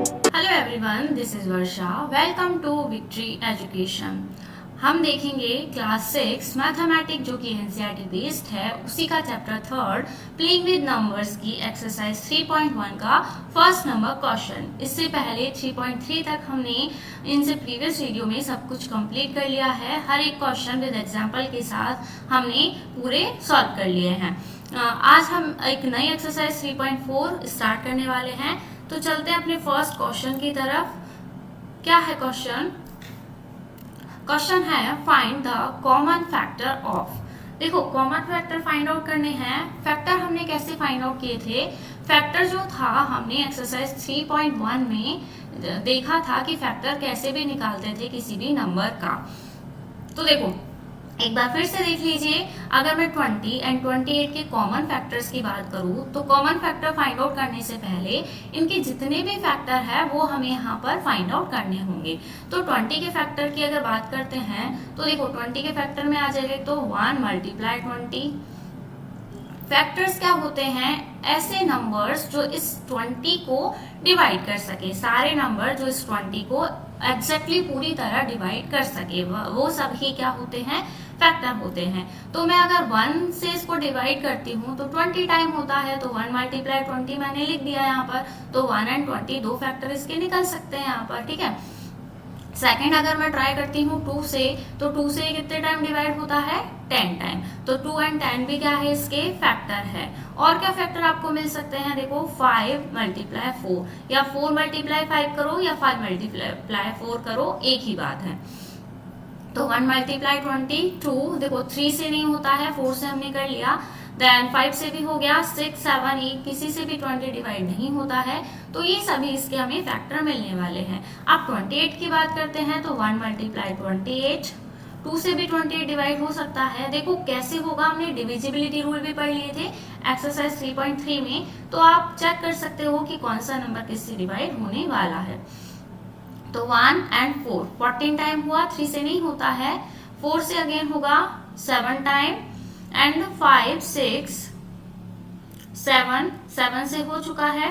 Hello everyone, this is Varsha. Welcome to victory education. हम देखेंगे class 6 mathematics जो कि एनसीईआरटी बेस्ड है, उसी का चैप्टर 3 प्लेइंग विद नंबर्स की एक्सरसाइज 3.1 का फर्स्ट नंबर क्वेश्चन। इससे पहले 3.3 तक हमने इनसे प्रीवियस वीडियो में सब कुछ कंप्लीट कर लिया है। हर एक क्वेश्चन विद एग्जांपल के साथ हमने पूरे सॉल्व कर लिए हैं। आज हम एक नई एक्सरसाइज 3.4 स्टार्ट करने वाले हैं। तो चलते हैं अपने फर्स्ट क्वेश्चन की तरफ। क्या है क्वेश्चन? क्वेश्चन है find the common factor of. देखो, कॉमन फैक्टर फाइंड आउट करने हैं। फैक्टर हमने कैसे फाइंड आउट किए थे? फैक्टर जो था हमने एक्सरसाइज 3.1 में देखा था कि फैक्टर कैसे भी निकालते थे किसी भी नंबर का। तो देखो, एक बार फिर से देख लीजिए। अगर मैं 20 एंड 28 के कॉमन फैक्टर्स की बात करूं तो कॉमन फैक्टर फाइंड आउट करने से पहले इनके जितने भी फैक्टर है वो हमें यहाँ पर फाइंड आउट करने होंगे। तो 20 के फैक्टर की अगर बात करते हैं तो देखो, 20 के फैक्टर में आ जाएगा तो 1 मल्टीप्लाई 20। फैक्टर्स क्या होते हैं? ऐसे नंबर्स जो इस 20 को डिवाइड कर सके। सारे नंबर जो इस 20 को एग्जैक्टली पूरी तरह डिवाइड कर सके, वो सभी क्या होते हैं? फैक्टर होते हैं। तो मैं अगर 1 से इसको डिवाइड करती हूँ तो 20 टाइम होता है, तो 1 मल्टीप्लाई 20 मैंने लिख दिया यहाँ पर। तो 1 एंड 20 दो फैक्टर इसके निकल सकते हैं यहाँ पर, ठीक है। सेकेंड अगर मैं ट्राई करती हूँ 2 से, तो 2 से कितने टाइम डिवाइड होता है? 10 टाइम। तो 2 एंड 10 भी क्या है? इसके फैक्टर है। और क्या फैक्टर आपको मिल सकते हैं? देखो, 5 मल्टीप्लाई 4 या 4 मल्टीप्लाई 5 करो या 5 मल्टीप्लाई 4 करो, एक ही बात है। तो 1 मल्टीप्लाई 20 2। देखो, 3 से नहीं होता है, 4 से हमने कर लिया। देन 5 से भी हो गया, 6 7 8 किसी से भी 20 डिवाइड नहीं होता है। तो ये सभी इसके हमें फैक्टर मिलने वाले हैं। अब 28 की बात करते हैं तो 1 मल्टीप्लाई 28। 2 से भी 28 डिवाइड हो सकता है। देखो कैसे होगा, हमने डिविजिबिलिटी रूल भी पढ़ लिए थे एक्सरसाइज 3.3 में। तो आप चेक कर सकते हो कि कौन सा नंबर किससे डिवाइड होने वाला है। तो 1 एंड 4 14 टाइम हुआ, 3 से नहीं होता है। 4 से अगेन होगा 7 टाइम एंड 5 6 7 से हो चुका है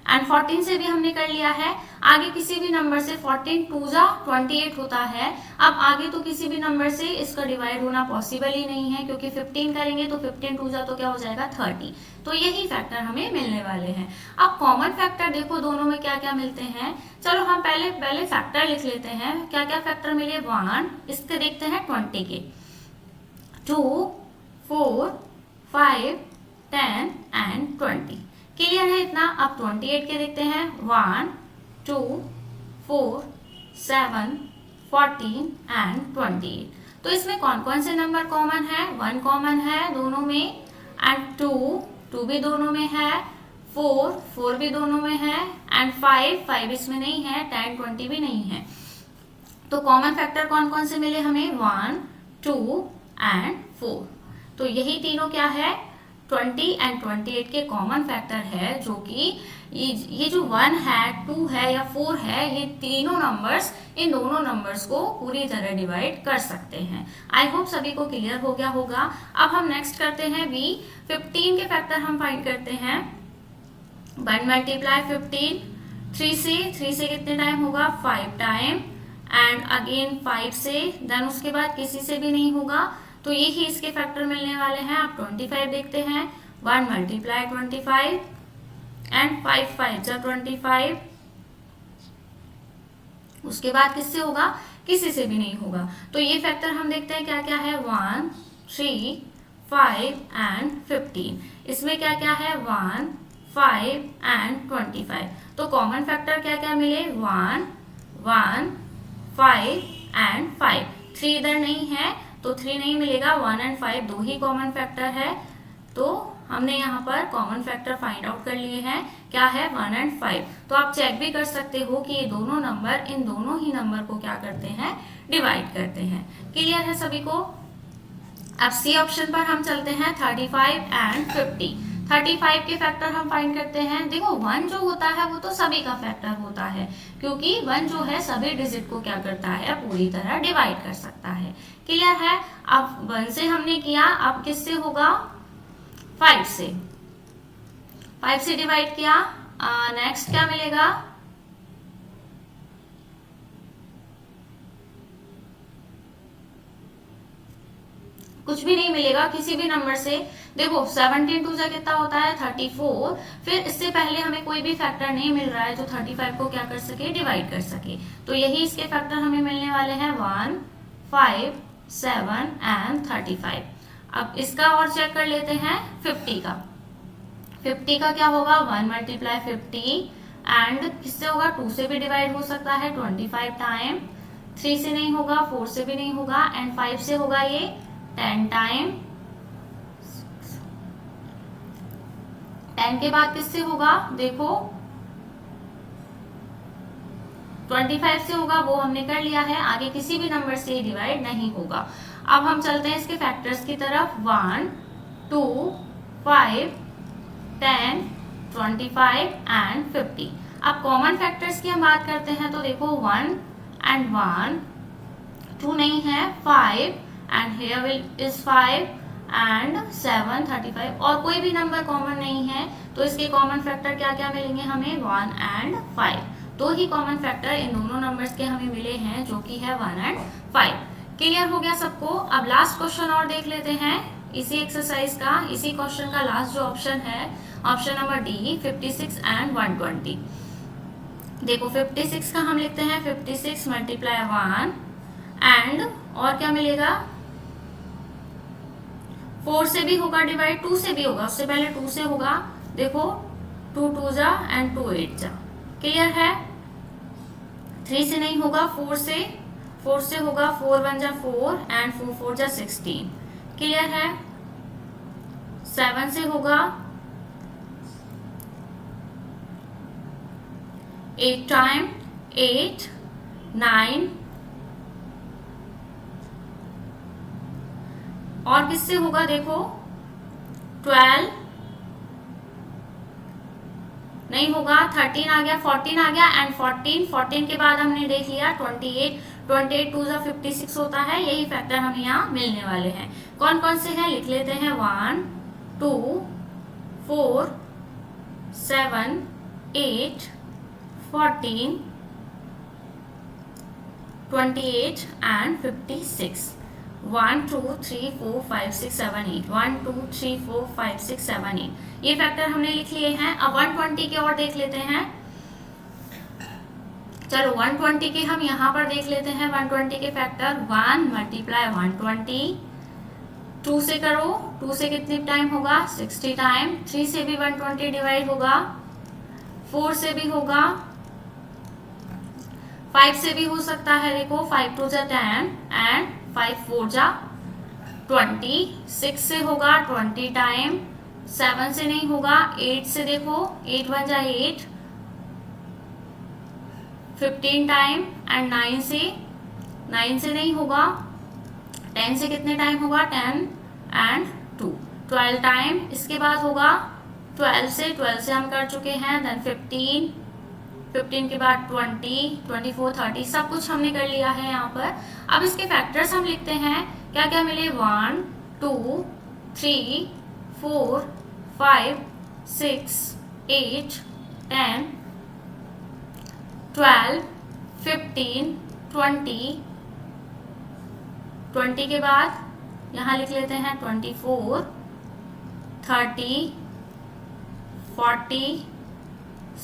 एंड 14 से भी हमने कर लिया है। आगे किसी भी नंबर से 14 2 जा 28 होता है। अब आगे तो किसी भी नंबर से इसका डिवाइड होना पॉसिबल ही नहीं है, क्योंकि 15 करेंगे तो 15 2 जा तो क्या हो जाएगा? 30। तो यही फैक्टर हमें मिलने वाले हैं। अब कॉमन फैक्टर देखो दोनों में क्या क्या मिलते हैं। चलो हम पहले फैक्टर लिख लेते हैं। क्या क्या फैक्टर मिले? 1, इसके देखते हैं 20 के, 2 4 5 10 एंड 20। क्लियर है इतना? अब 28 के देखते हैं। 1 2 4 7 14 एंड 28। तो इसमें कौन कौन से नंबर कॉमन है? 1 कॉमन है दोनों में, एंड 2 भी दोनों में है, 4 भी दोनों में है, एंड 5 इसमें नहीं है, 10 20 भी नहीं है। तो कॉमन फैक्टर कौन कौन से मिले हमें? 1 2 एंड 4। तो यही तीनों क्या है? 20 एंड 28 के कॉमन फैक्टर है, जो कि ये जो 1 है, 2 है या 4 है, ये तीनों नंबर्स इन दोनों नंबर्स को पूरी तरह डिवाइड कर सकते हैं। आई होप सभी को क्लियर हो गया होगा। अब हम नेक्स्ट करते हैं बी। 15 के फैक्टर हम फाइंड करते हैं। 1 मल्टीप्लाई 15 3 से कितने टाइम होगा? 5 टाइम एंड अगेन 5 से, देन उसके बाद किसी से भी नहीं होगा। तो यही इसके फैक्टर मिलने वाले हैं। आप 25 देखते हैं। 1 मल्टीप्लाई 25 एंड 5 5 जा 25। उसके बाद किससे होगा? किसी से भी नहीं होगा। तो ये फैक्टर हम देखते हैं क्या क्या है। 1 3 5 एंड 15। इसमें क्या क्या है? 1 5 एंड 25। तो कॉमन फैक्टर क्या क्या मिले? 1 1 5 एंड 5। 3 इधर नहीं है तो 3 नहीं मिलेगा। 1 एंड 5 दो ही कॉमन फैक्टर है। तो हमने यहाँ पर कॉमन फैक्टर फाइंड आउट कर लिए हैं। क्या है? 1 एंड 5। तो आप चेक भी कर सकते हो कि ये दोनों नंबर इन दोनों ही नंबर को क्या करते हैं? डिवाइड करते हैं। क्लियर है सभी को? अब सी ऑप्शन पर हम चलते हैं। 35 एंड 50। 35 के फैक्टर हम फाइंड करते हैं। देखो 1 जो होता है वो तो सभी का फैक्टर होता है, क्योंकि 1 जो है सभी डिजिट को क्या करता है? पूरी तरह डिवाइड कर सकता है। क्लियर है? अब 1 से हमने किया, अब किससे होगा? 5 से। 5 से डिवाइड किया, नेक्स्ट क्या मिलेगा, कुछ भी नहीं मिलेगा किसी भी नंबर से। देखो 17 टू जा कितना होता है 34, फिर इससे पहले हमें कोई भी फैक्टर नहीं मिल रहा है जो 35 को क्या कर सके, डिवाइड कर सके। तो यही इसके फैक्टर हमें मिलने वाले हैं 1, 5, 7 एंड 35। अब इसका और चेक कर लेते हैं 50 का। 50 का क्या होगा, 1 मल्टीप्लाई 50 एंड किससे होगा, 2 से भी डिवाइड हो सकता है 25 टाइम, 3 से नहीं होगा, 4 से भी नहीं होगा एंड 5 से होगा ये 10 टाइम। 10 के बाद किससे होगा, देखो 25 से होगा, वो हमने कर लिया है। आगे किसी भी नंबर से डिवाइड नहीं होगा। अब हम चलते हैं इसके फैक्टर्स की तरफ, 1, 2, 5, 10, 25 एंड 50। अब कॉमन फैक्टर्स की हम बात करते हैं तो देखो 1 एंड 1, 2 नहीं है 5 एंड here is 5 एंड 7, 35 और कोई भी नंबर कॉमन नहीं है तो इसके कॉमन फैक्टर क्या क्या मिलेंगे हमें, 1 एंड 5। दो ही कॉमन फैक्टर इन दोनों नंबर्स के हमें मिले हैं जो कि है 1 एंड 5। क्लियर हो गया सबको। अब लास्ट क्वेश्चन और देख लेते हैं इसी एक्सरसाइज का, इसी क्वेश्चन का लास्ट जो ऑप्शन है, ऑप्शन नंबर डी, 56 एंड 120। देखो 56 का हम लिखते हैं 56 मल्टीप्लाई 1 एंड और क्या मिलेगा, 4 से भी होगा डिवाइड, 2 से भी होगा, उससे पहले 2 से होगा, देखो 2 2 जा एंड 2 8 जा। क्लियर है। 3 से नहीं होगा, 4 से होगा, 4 1 जा 4 एंड 4 4 जा 16। क्लियर है। 7 से होगा, 8 टाइम 8, 9 और किससे होगा, देखो 12 नहीं होगा, 13 आ गया, 14 आ गया एंड 14 के बाद हमने देख लिया 28 2 जा 56 होता है। यही फैक्टर हमें यहाँ मिलने वाले हैं। कौन कौन से हैं लिख लेते हैं, 1, 2, 4, 7, 8, 14, 28 एंड 56। 1 2 3 4 5 6 7 8, 1 2 3 4 5 6 7 8 ये फैक्टर हमने लिख लिए हैं। अब 120 के और देख लेते हैं। चलो 120 के हम यहाँ पर देख लेते हैं। 120 के फैक्टर, 1 मल्टीप्लाई 120, 2 से करो, 2 से कितने टाइम होगा, 60 टाइम, 3 से भी 120 डिवाइड होगा, 4 से भी होगा, 5 से भी हो सकता है, देखो 5 2 जा 10 एंड 5 4 जा 20, 6 से होगा 20 टाइम, 7 से नहीं होगा, 8 से देखो 8 1 जा 8, 15 टाइम एंड 9 से नहीं होगा, 10 से कितने टाइम होगा, 10 एंड 2, 12 टाइम। इसके बाद होगा 12 से हम कर चुके हैं, देन 15 के बाद 20, 24, 30 सब कुछ हमने कर लिया है यहाँ पर। अब इसके फैक्टर्स हम लिखते हैं, क्या क्या मिले, 1 2 3 4 5 6 8 10 12 15 20, 20 के बाद यहाँ लिख लेते हैं 24 30 40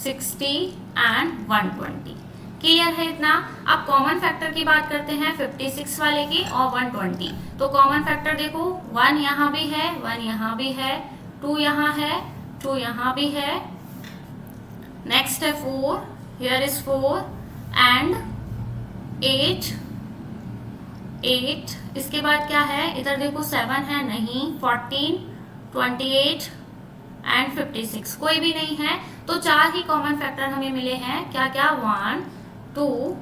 60 एंड 120। क्लियर है इतना। अब कॉमन फैक्टर की बात करते हैं 56 वाले की और 120। तो कॉमन फैक्टर देखो, 1 यहाँ भी है, 1 यहाँ भी है, 2 यहाँ है, 2 यहाँ भी है, नेक्स्ट है 4, हियर इज 4 एंड 8। इसके बाद क्या है, इधर देखो 7 है, नहीं, 14 28 एंड 56 कोई भी नहीं है। तो 4 ही कॉमन फैक्टर हमें मिले हैं, क्या क्या, 1 2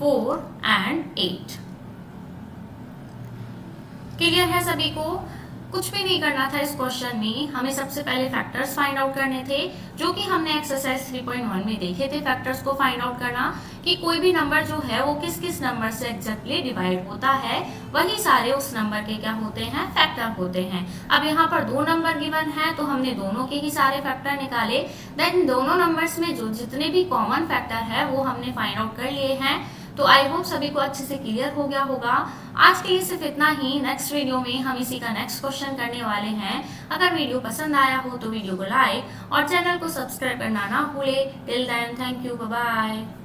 4 एंड 8। क्लियर है सभी को। कुछ भी नहीं करना था इस क्वेश्चन में, हमें सबसे पहले फैक्टर्स फाइंड आउट करने थे, जो कि हमने एक्सरसाइज 3.1 में देखे थे। फैक्टर्स को फाइंड आउट करना कि कोई भी नंबर जो है वो किस किस नंबर से एग्जैक्टली डिवाइड होता है, वही सारे उस नंबर के क्या होते हैं, फैक्टर होते हैं। अब यहाँ पर दो नंबर गिवन है तो हमने दोनों के ही सारे फैक्टर निकाले, देन दोनों नंबर्स में जो जितने भी कॉमन फैक्टर है वो हमने फाइंड आउट कर लिए हैं। तो आई होप सभी को अच्छे से क्लियर हो गया होगा। आज के लिए सिर्फ इतना ही। नेक्स्ट वीडियो में हम इसी का नेक्स्ट क्वेश्चन करने वाले हैं। अगर वीडियो पसंद आया हो तो वीडियो को लाइक और चैनल को सब्सक्राइब करना ना भूले। Till then, thank you, bye bye.